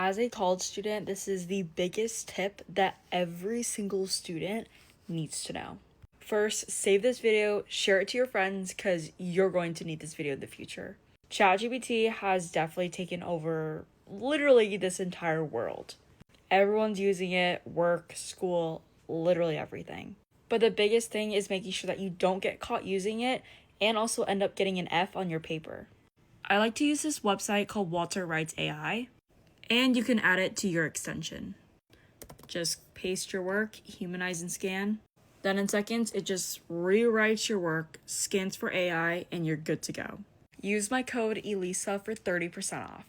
As a college student, this is the biggest tip that every single student needs to know. First, save this video, share it to your friends because you're going to need this video in the future. ChatGPT has definitely taken over literally this entire world. Everyone's using it, work, school, literally everything. But the biggest thing is making sure that you don't get caught using it and also end up getting an F on your paper. I like to use this website called Walter Writes AI, and you can add it to your extension. Just paste your work, humanize and scan. Then in seconds, it just rewrites your work, scans for AI, and you're good to go. Use my code ELISA for 30% off.